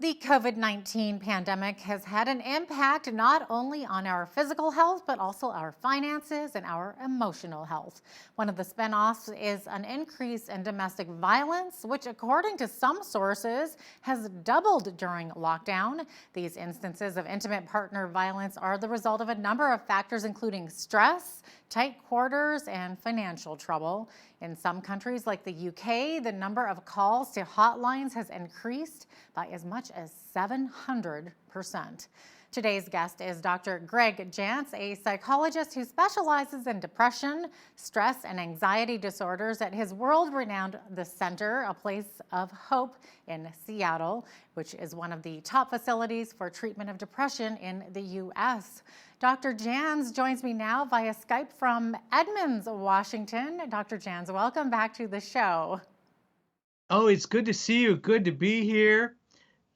The COVID-19 pandemic has had an impact not only on our physical health, but also our finances and our emotional health. One of the spinoffs is an increase in domestic violence, which, according to some sources, has doubled during lockdown. These instances of intimate partner violence are the result of a number of factors, including stress, tight quarters, and financial trouble. In some countries like the UK, the number of calls to hotlines has increased by as much as 700%. Today's guest is Dr. Greg Jantz, a psychologist who specializes in depression, stress, and anxiety disorders at his world-renowned The Center, a place of hope in Seattle, which is one of the top facilities for treatment of depression in the U.S. Dr. Jantz joins me now via Skype from Edmonds, Washington. Dr. Jantz, welcome back to the show. Oh, it's good to see you. Good to be here.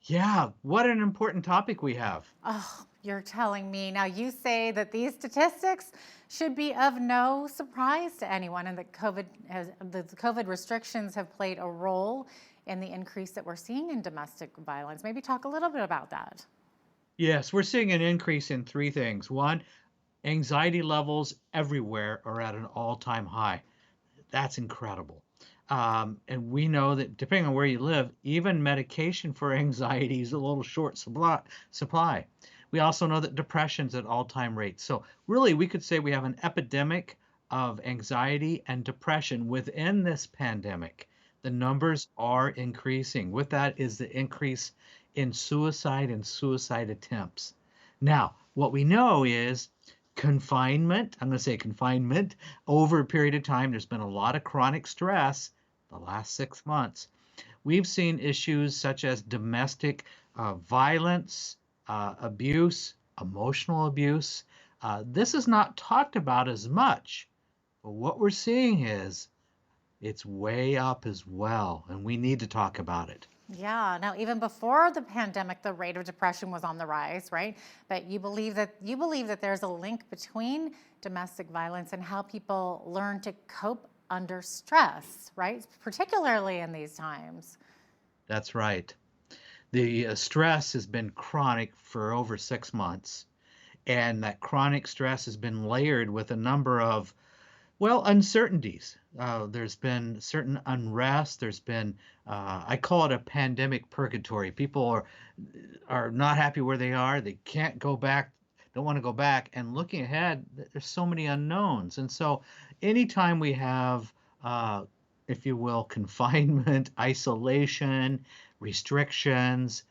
Yeah, what an important topic we have. Oh, you're telling me. Now, you say that these statistics should be of no surprise to anyone, and that the COVID restrictions have played a role in the increase that we're seeing in domestic violence. Maybe talk a little bit about that. Yes, we're seeing an increase in three things. One, anxiety levels everywhere are at an all-time high. That's incredible. And we know that depending on where you live, even medication for anxiety is a little short supply. We also know that depression's at all-time rates. So really, we could say we have an epidemic of anxiety and depression within this pandemic. The numbers are increasing. With that is the increase in suicide and suicide attempts. Now, what we know is confinement, I'm going to say confinement, over a period of time, there's been a lot of chronic stress the last 6 months. We've seen issues such as domestic violence, abuse, emotional abuse. This is not talked about as much, but what we're seeing is it's way up as well, and we need to talk about it. Yeah, now even before the pandemic, the rate of depression was on the rise, right? But you believe that there's a link between domestic violence and how people learn to cope under stress, right? Particularly in these times. That's right. The stress has been chronic for over 6 months, and that chronic stress has been layered with a number of uncertainties. There's been certain unrest. There's been, I call it a pandemic purgatory. People are not happy where they are. They can't go back, don't want to go back. And looking ahead, there's so many unknowns. And so anytime we have, if you will, confinement, isolation, restrictions,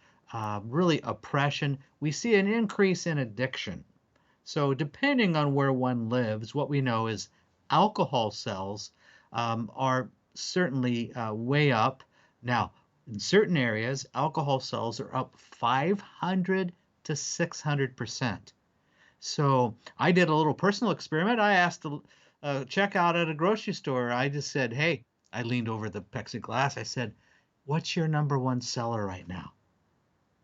really oppression, we see an increase in addiction. So depending on where one lives, what we know is alcohol sales are certainly way up. Now, in certain areas, alcohol sales are up 500 to 600%. So I did a little personal experiment. I asked the checkout at a grocery store. I just said, hey, I leaned over the plexiglass. I said, what's your number one seller right now?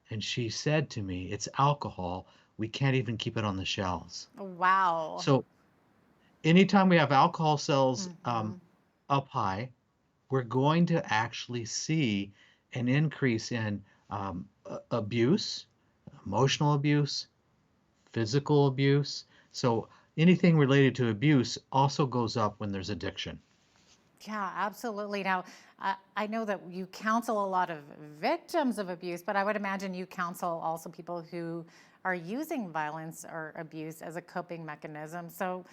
And she said to me, it's alcohol. We can't even keep it on the shelves. Wow. So anytime we have alcohol sales Mhm. up high, we're going to actually see an increase in abuse, emotional abuse, physical abuse. So anything related to abuse also goes up when there's addiction. Yeah, absolutely. Now, I know that you counsel a lot of victims of abuse, but I would imagine you counsel also people who are using violence or abuse as a coping mechanism. So,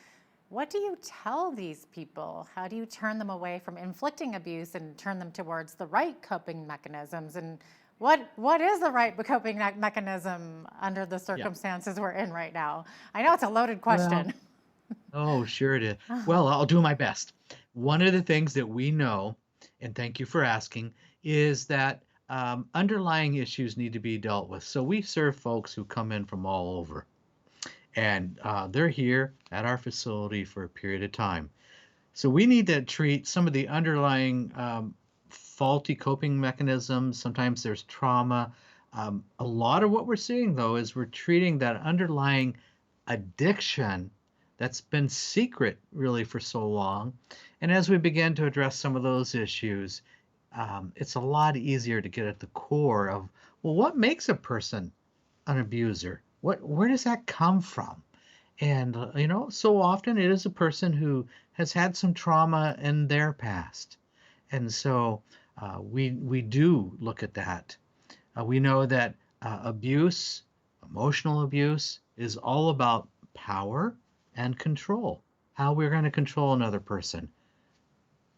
what do you tell these people? How do you turn them away from inflicting abuse and turn them towards the right coping mechanisms? And what is the right coping mechanism under the Yeah. circumstances we're in right now? I know it's a loaded Well, question. oh, sure it is. Well, I'll do my best. One of the things that we know, and thank you for asking, is that underlying issues need to be dealt with. So we serve folks who come in from all over, and they're here at our facility for a period of time. So we need to treat some of the underlying faulty coping mechanisms. Sometimes there's trauma. A lot of what we're seeing, though, is we're treating that underlying addiction that's been secret really for so long. And as we begin to address some of those issues, it's a lot easier to get at the core of, well, what makes a person an abuser? Where does that come from? And so often it is a person who has had some trauma in their past, and so we do look at that. We know that abuse, emotional abuse, is all about power and control. How we're going to control another person.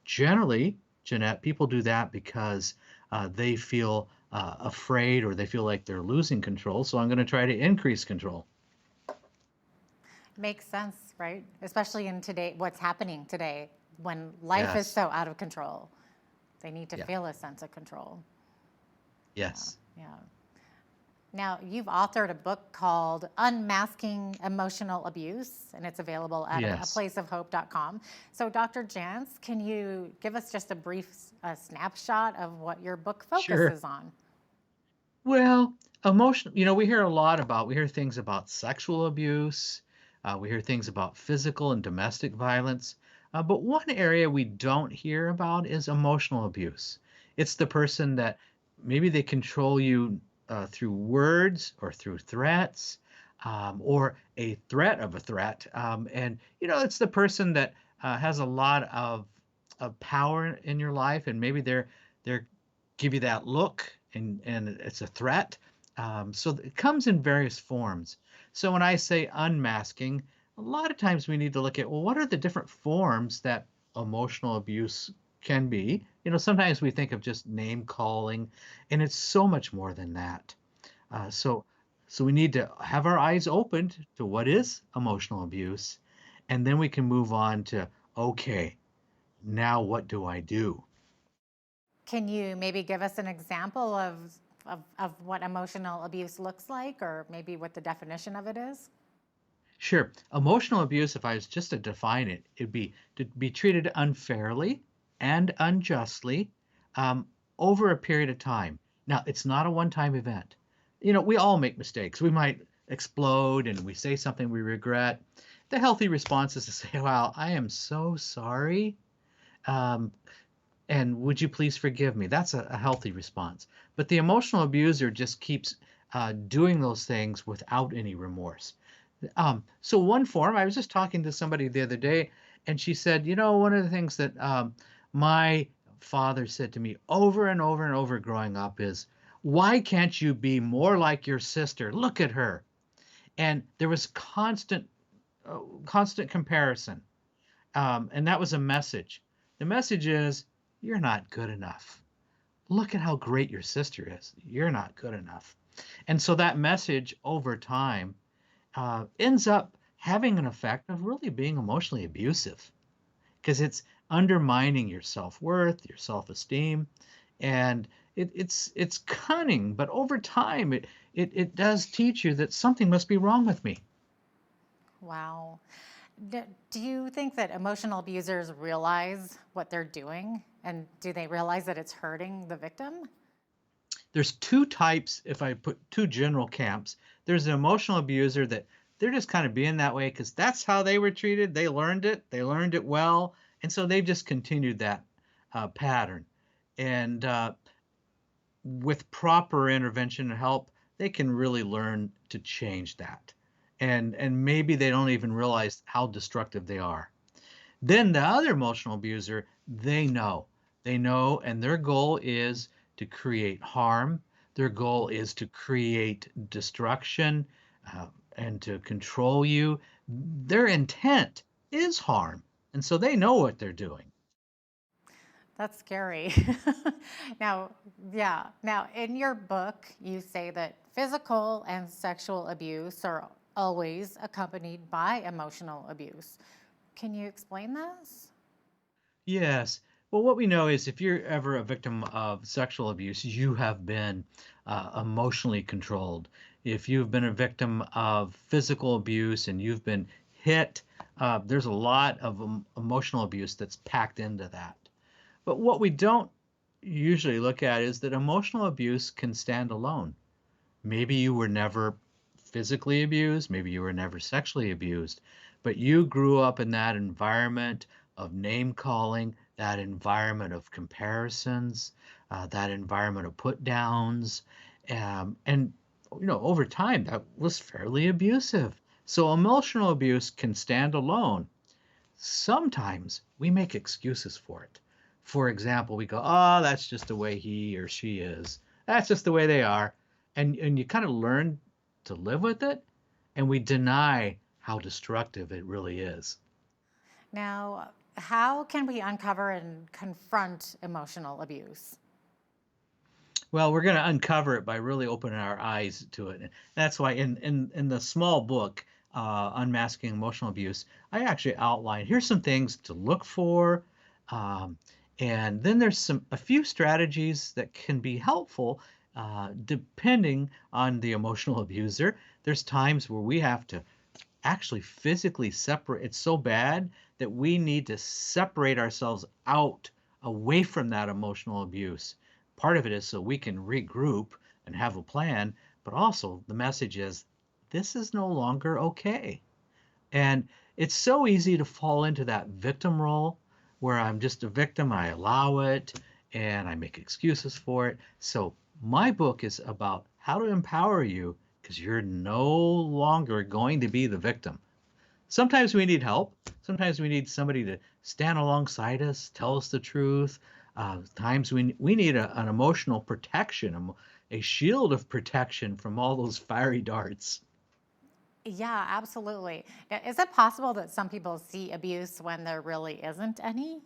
Generally, Jeanette, people do that because they feel afraid or they feel like they're losing control. So I'm going to try to increase control. Makes sense, right? Especially in today, what's happening today when life is Yes. so out of control. They need to Yeah. feel a sense of control. Yes. Yeah. Now, you've authored a book called Unmasking Emotional Abuse, and it's available at a Yes. placeofhope.com. So, Dr. Jantz, can you give us just a brief snapshot of what your book Sure. focuses on? Well, emotion, we hear things about sexual abuse, we hear things about physical and domestic violence, but one area we don't hear about is emotional abuse. It's the person that maybe they control you through words or through threats, or a threat of a threat. And, it's the person that has a lot of power in your life, and maybe they're give you that look and it's a threat. So it comes in various forms. So when I say unmasking, a lot of times we need to look at, well, what are the different forms that emotional abuse can be? Sometimes we think of just name calling, and it's so much more than that. So we need to have our eyes opened to what is emotional abuse, and then we can move on to, okay, now what do I do? Can you maybe give us an example of what emotional abuse looks like, or maybe what the definition of it is? Sure. Emotional abuse, if I was just to define it, it'd be to be treated unfairly and unjustly um, over a period of time. Now, it's not a one-time event. We all make mistakes. We might explode and we say something we regret. The healthy response is to say, "Wow, I am so sorry. Um, and would you please forgive me?" That's a healthy response. But the emotional abuser just keeps doing those things without any remorse. So one form, I was just talking to somebody the other day, and she said, one of the things that my father said to me over and over and over growing up is, why can't you be more like your sister? Look at her. And there was constant comparison. And that was a message. The message is, you're not good enough. Look at how great your sister is. You're not good enough. And so that message over time ends up having an effect of really being emotionally abusive because it's undermining your self-worth, your self-esteem, and it's cunning, but over time it does teach you that something must be wrong with me. Wow. Do you think that emotional abusers realize what they're doing? And do they realize that it's hurting the victim? There's two types, if I put two general camps. There's an emotional abuser that they're just kind of being that way because that's how they were treated. They learned it well, and so they've just continued that pattern. And with proper intervention and help, they can really learn to change that. And maybe they don't even realize how destructive they are. Then the other emotional abuser, they know, and their goal is to create harm. Their goal is to create destruction uh, and to control you. Their intent is harm. And so they know what they're doing. That's scary. Now, yeah. Now, in your book, you say that physical and sexual abuse are always accompanied by emotional abuse. Can you explain this? Yes. Well, what we know is if you're ever a victim of sexual abuse, you have been emotionally controlled. If you've been a victim of physical abuse and you've been hit, there's a lot of emotional abuse that's packed into that. But what we don't usually look at is that emotional abuse can stand alone. Maybe you were never physically abused, maybe you were never sexually abused, but you grew up in that environment of name calling, that environment of comparisons, that environment of put downs. And, over time, that was fairly abusive. So emotional abuse can stand alone. Sometimes we make excuses for it. For example, we go, "Oh, that's just the way he or she is. That's just the way they are." And you kind of learn to live with it, and we deny how destructive it really is. Now, how can we uncover and confront emotional abuse? Well, we're going to uncover it by really opening our eyes to it. And that's why in the small book, Unmasking Emotional Abuse, I actually outline here's some things to look for. Um, and then there's a few strategies that can be helpful depending on the emotional abuser. There's times where we have to actually physically separate. It's so bad that we need to separate ourselves out away from that emotional abuse. Part of it is so we can regroup and have a plan, but also the message is this is no longer okay. And it's so easy to fall into that victim role where I'm just a victim, I allow it, and I make excuses for it. So my book is about how to empower you because you're no longer going to be the victim. Sometimes we need help. Sometimes we need somebody to stand alongside us, tell us the truth. Times we need an emotional protection, a shield of protection from all those fiery darts. Yeah, absolutely. Is it possible that some people see abuse when there really isn't any?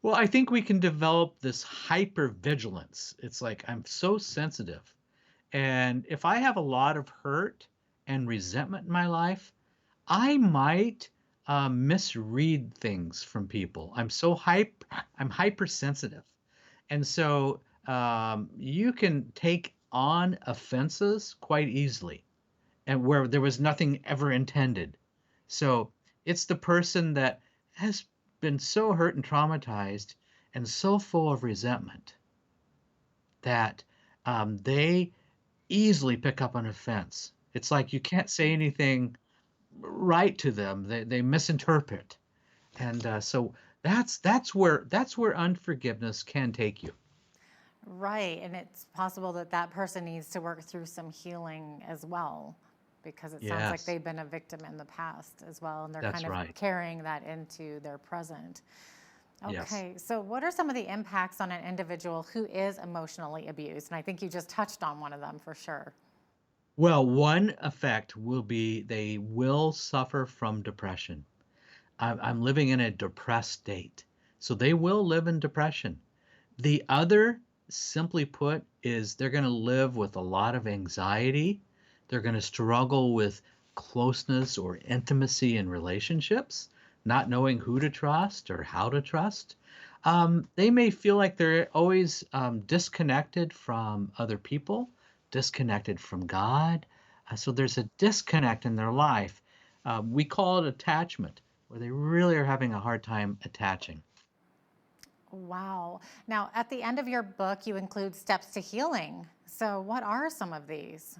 Well, I think we can develop this hypervigilance. It's like I'm so sensitive. And if I have a lot of hurt and resentment in my life, I might misread things from people. I'm hypersensitive. And so you can take on offenses quite easily and where there was nothing ever intended. So it's the person that has been so hurt and traumatized and so full of resentment that they easily pick up an offense. It's like you can't say anything right to them. They misinterpret, and so that's where unforgiveness can take you. Right. And it's possible that that person needs to work through some healing as well, because it sounds like Yes, they've been a victim in the past as well. And they're that's kind of right. carrying that into their present. Yes. Okay. So, what are some of the impacts on an individual who is emotionally abused? And I think you just touched on one of them for sure. Well, one effect will be they will suffer from depression. I'm living in a depressed state, so they will live in depression. The other, simply put, is they're going to live with a lot of anxiety. They're going to struggle with closeness or intimacy in relationships, not knowing who to trust or how to trust. They may feel like they're always disconnected from other people, disconnected from God. So there's a disconnect in their life. We call it attachment, where they really are having a hard time attaching. Wow. Now, at the end of your book, you include steps to healing. So, what are some of these?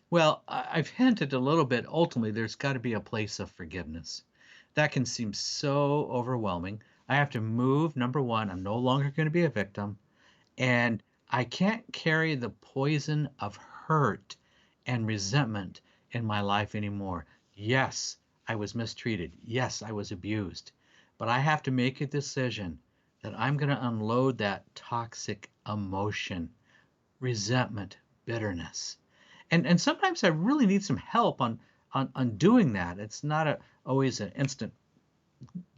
Well, I've hinted a little bit. Ultimately, there's got to be a place of forgiveness. That can seem so overwhelming. I have to move. Number one, I'm no longer going to be a victim. And I can't carry the poison of hurt and resentment in my life anymore. Yes, I was mistreated. Yes, I was abused. But I have to make a decision that I'm going to unload that toxic emotion, resentment, bitterness. And sometimes I really need some help on doing that. It's not always an instant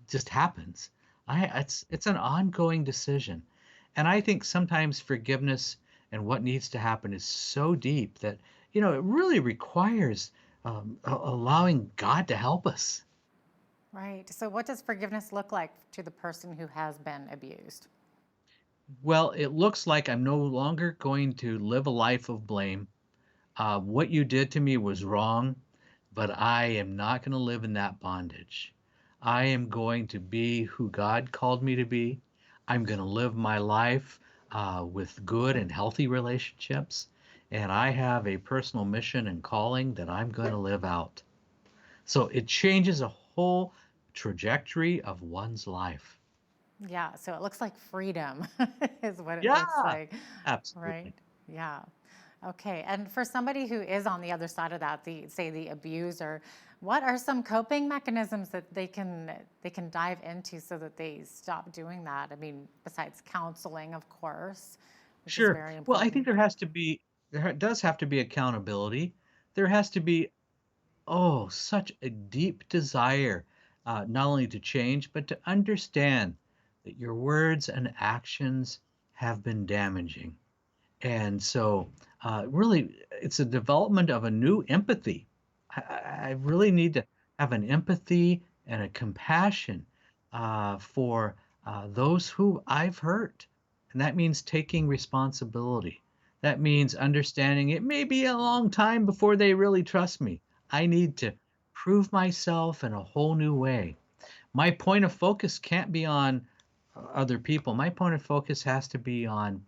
just happens. It's an ongoing decision. And I think sometimes forgiveness and what needs to happen is so deep that it really requires allowing God to help us. Right. So, what does forgiveness look like to the person who has been abused? Well, it looks like I'm no longer going to live a life of blame. What you did to me was wrong, but I am not going to live in that bondage. I am going to be who God called me to be. I'm going to live my life with good and healthy relationships. And I have a personal mission and calling that I'm going to live out. So it changes a whole trajectory of one's life. Yeah, so it looks like freedom is what it looks Yeah, like, right? absolutely. Yeah. Okay. And for somebody who is on the other side of that, say the abuser, what are some coping mechanisms that they can dive into so that they stop doing that? I mean, besides counseling, of course, which is Sure. very Well, I think important. does have to be accountability. There has to be, oh, such a deep desire, not only to change, but to understand that your words and actions have been damaging. And so, really, it's a development of a new empathy. I really need to have an empathy and a compassion for those who I've hurt. And that means taking responsibility. That means understanding it may be a long time before they really trust me. I need to prove myself in a whole new way. My point of focus can't be on other people. My point of focus has to be on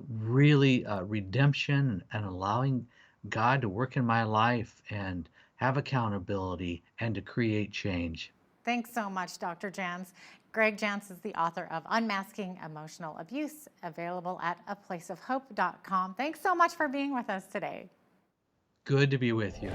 really redemption and allowing God to work in my life and have accountability and to create change. Thanks so much, Dr. Jantz. Greg Jantz is the author of Unmasking Emotional Abuse, available at aplaceofhope.com. Thanks so much for being with us today. Good to be with you.